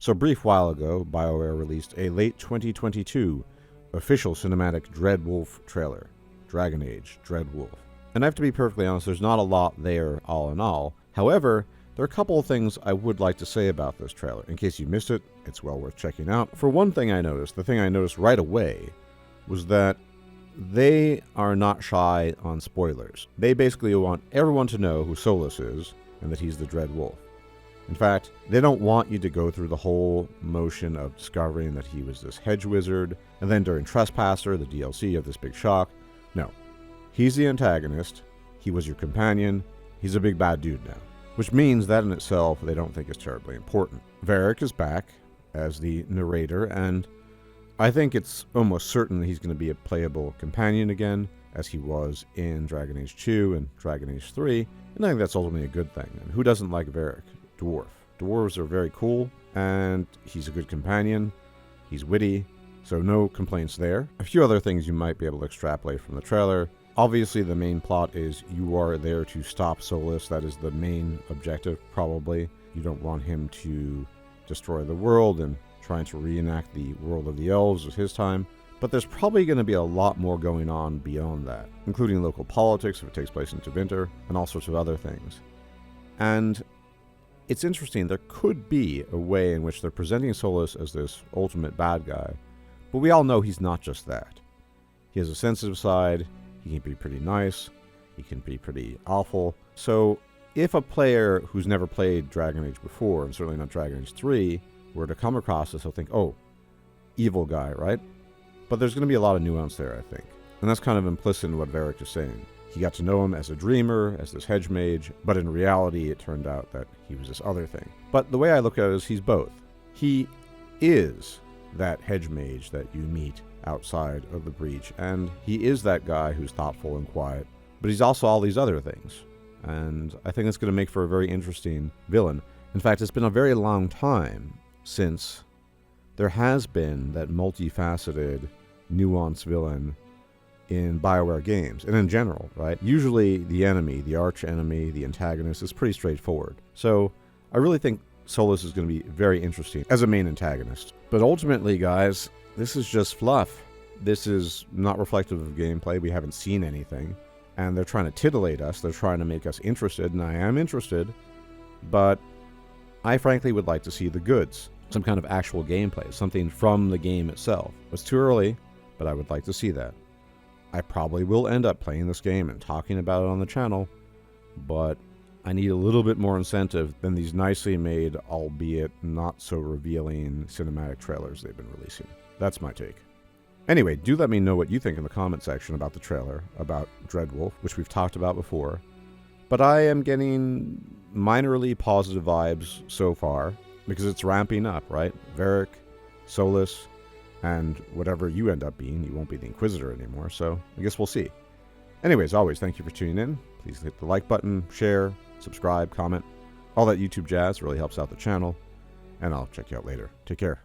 So a brief while ago, BioWare released a late 2022 official cinematic Dreadwolf trailer. Dragon Age, Dreadwolf. And I have to be perfectly honest, there's not a lot there all in all. However, there are a couple of things I would like to say about this trailer. In case you missed it, it's well worth checking out. For one thing the thing I noticed right away was that they are not shy on spoilers. They basically want everyone to know who Solas is and that he's the Dreadwolf. In fact, they don't want you to go through the whole motion of discovering that he was this hedge wizard, and then during Trespasser, the DLC of this big shock. No. He's the antagonist, he was your companion, he's a big bad dude now. Which means that in itself they don't think is terribly important. Varric is back as the narrator, and I think it's almost certain that he's going to be a playable companion again, as he was in Dragon Age 2 and Dragon Age 3, and I think that's ultimately a good thing. And who doesn't like Varric? Dwarf. Dwarves are very cool, and he's a good companion, he's witty, so no complaints there. A few other things you might be able to extrapolate from the trailer. Obviously, the main plot is you are there to stop Solas. That is the main objective, probably. You don't want him to destroy the world and trying to reenact the world of the elves at his time. But there's probably going to be a lot more going on beyond that, including local politics if it takes place in Tevinter, and all sorts of other things. And it's interesting, there could be a way in which they're presenting Solas as this ultimate bad guy, but we all know he's not just that. He has a sensitive side, he can be pretty nice, he can be pretty awful. So if a player who's never played Dragon Age before, and certainly not Dragon Age 3, were to come across this, they'll think, oh, evil guy, right? But there's going to be a lot of nuance there, I think. And that's kind of implicit in what Varric is saying. He got to know him as a dreamer, as this hedge mage, but in reality it turned out that he was this other thing. But the way I look at it is he's both. He is that hedge mage that you meet outside of the breach, and he is that guy who's thoughtful and quiet, but he's also all these other things. And I think it's going to make for a very interesting villain. In fact, it's been a very long time since there has been that multifaceted, nuanced villain in BioWare games, and in general, right? Usually the enemy, the arch enemy, the antagonist is pretty straightforward. So I really think Solas is going to be very interesting as a main antagonist. But ultimately, guys, this is just fluff. This is not reflective of gameplay. We haven't seen anything. And they're trying to titillate us. They're trying to make us interested, and I am interested. But I frankly would like to see the goods. Some kind of actual gameplay, something from the game itself. It's too early, but I would like to see that. I probably will end up playing this game and talking about it on the channel, but I need a little bit more incentive than these nicely made, albeit not so revealing cinematic trailers they've been releasing. That's my take. Anyway, do let me know what you think in the comment section about the trailer, about Dreadwolf, which we've talked about before. But I am getting minorly positive vibes so far, because it's ramping up, right? Varric, Solas, and whatever you end up being, you won't be the Inquisitor anymore, so I guess we'll see. Anyways, always, thank you for tuning in. Please hit the like button, share, subscribe, comment. All that YouTube jazz really helps out the channel, and I'll check you out later. Take care.